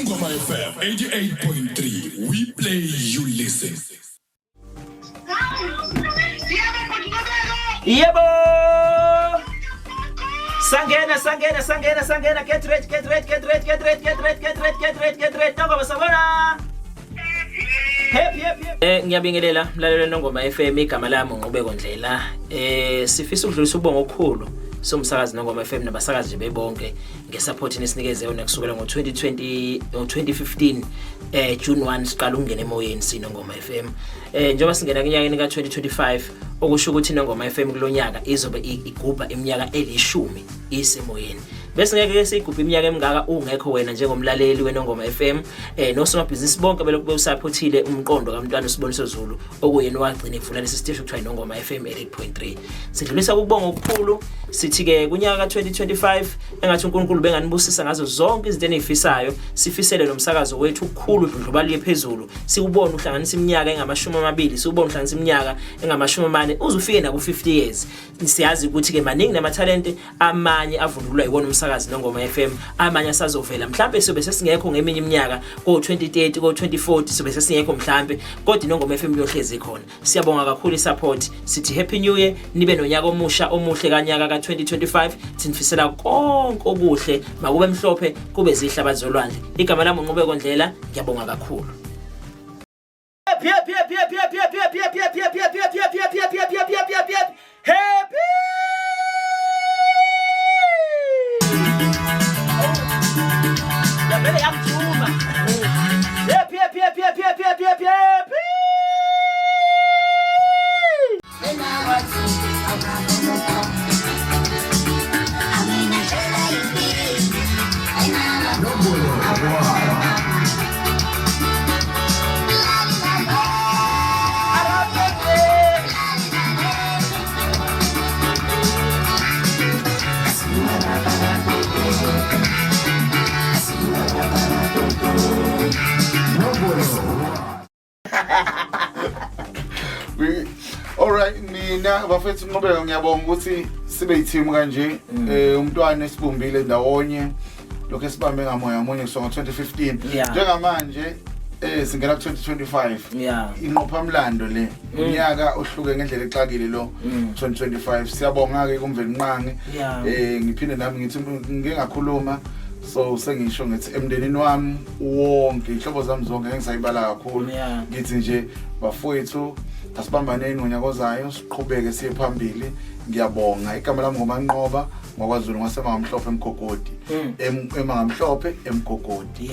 Nongoma FM 88.3. We play, you listen. Yebo! Sangena. Get ready. Nongoma sabona. Hep. Ngiyabingelela mlalelo Nongoma FM igama lami ngubeko Ndlela. Sifisa ukudlulisa ubongo okukhulu. Somsakazi Nongoma FM nabasakazi bebonke ngesupport nesinikeze yona kusukela ngo2015 June 1 siqala ukungena emoyeni siNongoma FM. Njengoba singena kunyakeni ka2025 okusho ukuthi Nongoma FM kulonyaka izobe igubha iminyaka eli10 isemoyeni. Bese ngeke sigubha iminyaka emingaka ungekho wena njengomlaleli weNongoma FM nosomabhizinisi bonke belokube usupportile umqondo kaMntwana uSiboniso Zulu okuyena wagcina evula lesi siteshi ukuthiwa iNongoma FM 8.3. Sidlulisa ukubonga okukhulu sithi ke kunyaka ka2025 engathi uNkulunkulu benganibusisa ngazo zonke izinto enifisayo sifisele nomsakazo wethu ukukhulu udlubaliye phezulu sikubona uhlanganisa iminyaka engama20 sikubona uhlanganisa iminyaka engama40 uzufike na ku50 years. Siyazi ukuthi ke maningi namathalente amanye avundulwa yiwona umsakazi Nongoma FM amanye asazovela mhlambe sobe sesingekho ngeminye iminyaka ko2030 ko2040 sobe sesingekho mhlambe kodwa iNongoma FM yohlezi khona. Siyabonga kakhulu isupport sithi happy new year nibe nonyaka omusha omuhle kanyaka ka2025 sinifisela konke okuhle makube mhlophe kube zihle abazolwandle. Igama lami uNqubeko Ndlela ngiyabonga kakhulu. Happy Yabele yakujuma. Happy Alright, mina bafethu Nqubeko ngiyabonga ukuthi sibe yiteam kanje umntwana esibumbile ndawonye lokho esibambe ngamoya munye kusonga 2015 njengamanje singena ku2025 inqophamlando le unyaka ohluke ngendlela exakile lo 2025 siyabonga ke kumveli Nqangi ngiphinde nami ngithi ngingakhuluma so sengisho ngithi emndenini wami wonke ihlobo zami zonke engisayibala kakhulu ngithi nje bafowethu asibambaneni ngonyaka ozayo siqhubeke siye phambili. Ngiyabonga igama lami ngoManqoba ngokwaZulu ngasemangamhlophe eMgogodi emangamhlophe eMgogodi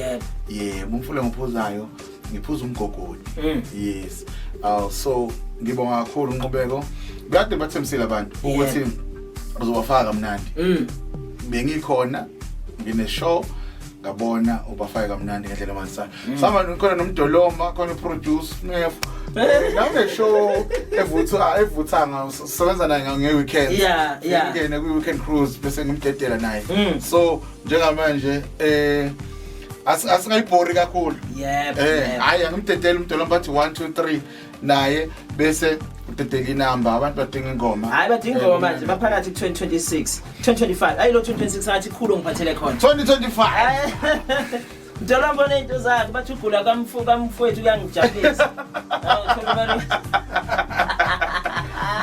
yebo umfule ngophuzayo ngiphuza uMgogodi yes so ngibonga kakhulu Nqubeko kade bathemsile abantu ukuthi uzobafaka mnandi bengikhona ngine show ngabona ubafaka kamnandi ngendlela manisana sama khona nomdoloma khona uproduce nef nawe show evuthanga sebenza naye ngeweekend ngene kwi-weekend cruise bese ngimdedela naye so njengamanje asingayibhori kakhulu hayi ngimdedela umdoloma bathi 1 2 3 naye bese udedela inamba abantu badinga ingoma hayi badinga ingoma manje baphakathi ku2026 2025 ayilo 2026 ngathi khulu ngiphathele khona 2025 Ndolombo nento zakhe bathi ugula kamfowethu uyangijabulisa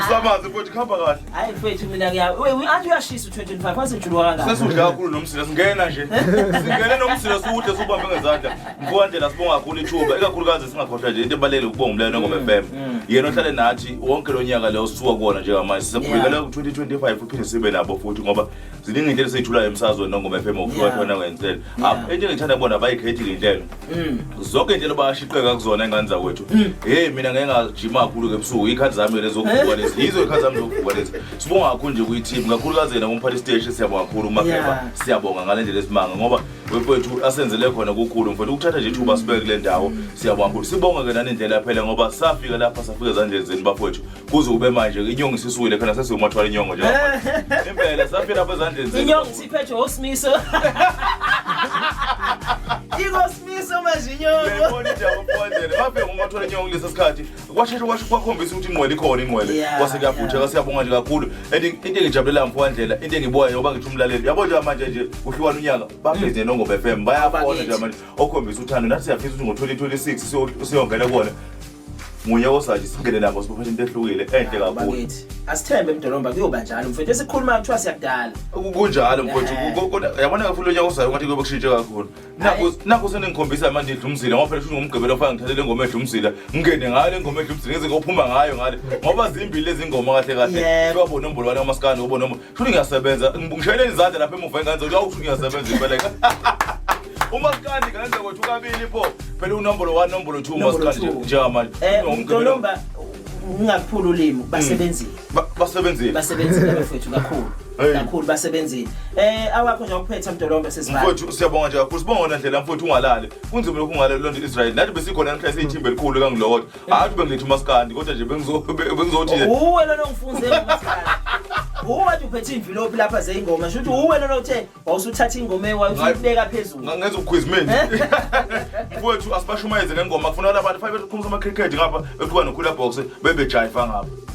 Samazi futhi khamba kahle. Hayi mfowethu mina athi uyashisa u2025 wasijulwa kangaka. Sesudla kakhulu nomsila singena nje. Singena nomsila sude subambe ngezandla. Mfowandlela sibonga kakhulu ithuba ikakhulukazi singakhohlwa nje into ebalele ukubonga umlelo Nongoma FM. Yena ohlale nathi wonke lo nyaka leyo sisuka kuona njengamanje sisaqhubekela ku2025 uphinde sibe nabo futhi ngoba ziningi into esithula emsazweni Nongoma FM ukufika khona kwenzela. Into engithanda kubona bayikhethi indlela. Zonke indlela bayashiqeka kuzona engane zakwethu. Hey mina ngeke ngajima kakhulu kebusuku ikhadi zami lezokuvuka lezi yizo ikhadi zami zokuvuka lezi. Sibonga kakhulu nje kuyi-team kakhulukazi yena kumphathi stage siyabonga kakhulu uMaphepha siyabonga ngale ndlela esimanga ngoba wethu asenzele khona kukhulu mfowethu ukuthatha nje ithuba sibeke kule ndawo siyabonga kakhulu sibonga ke nani indlela phela ngoba safika lapha safika ezandleni zeni bafowethu kuze kube manje inyongo sisuwile khona sesiyomathwala inyongo nje impela safika lapha ezandleni zeni inyongo siphethe osmiso Igosmiso mazinyo. Lebona nje abafondele bafike wathola inyongo kulesi sikhathi kwasheshe kwakhombisa ukuthi ingqwele ikhona ingqwele kwase kuyabhutheka siyabonga nje kakhulu and into engijabulela mfowandlela into engiboya ngoba ngithi umlaleli yabo nje manje nje uhlukana unyaka bapheze nongoma FM bayafona nje manje okhombisa uthando nathi siyafisa ukuthi ngo2026 siyongena kuona munye osathi singene nabo sibophethe into ehlukile enhle kakhulu asithembe Mdolomba kuyoba njalo mfowethu esikhuluma kuthiwa siyakudala kunjalo mfowethu kodwa yabona kakhulu unyaka osayo ngathi kuyobe kushintshe kakhulu nakho seningikhombisa manje idlumzila ngoba phela shungu umgqibelo ufaka ngithathele ingoma edlumzila ngene ngayo le ngoma edlumzila ngize ngophuma ngayo ngale ngoba zimbili lezi ngoma kahle kahle kwabo nombolo wani kaMaskandi ngoba nombolo shuni ngiyasebenza ngibungishayeleni izandla lapha emuva enganze ukuthi ngiyasebenza impela uMaskandi kanze kwethu kabili pho phela unombolo 1 nombolo 2 uMaskandi njengamanje Mdolomba ungakuphula ulimi basebenzile bafethu kakhulu basebenzile awakho nje ukuphetha Mdolomba sesibani mfowethu siyabonga nje kakhulu sibonga ndlela mfowethu ungalali kunzima lokhu ungalali lonto Israel nathi besikhona namhlanje seyithimbe elikhulu kangilokho hathi bengilethe uMaskandi kodwa nje bengizothi uwe lona ongifunzele uMaskandi uwathi uphethe envelope lapha zeingoma shothi uwe lona uthe wawusuthatha ingoma ewayibeka phezulu ngenza uquiz-mini mfowethu asibashumayeze ngengoma kufanele abantu 5 bekhuluma ama cricket ngapha eqhubana nokhula box bebe jive ngapha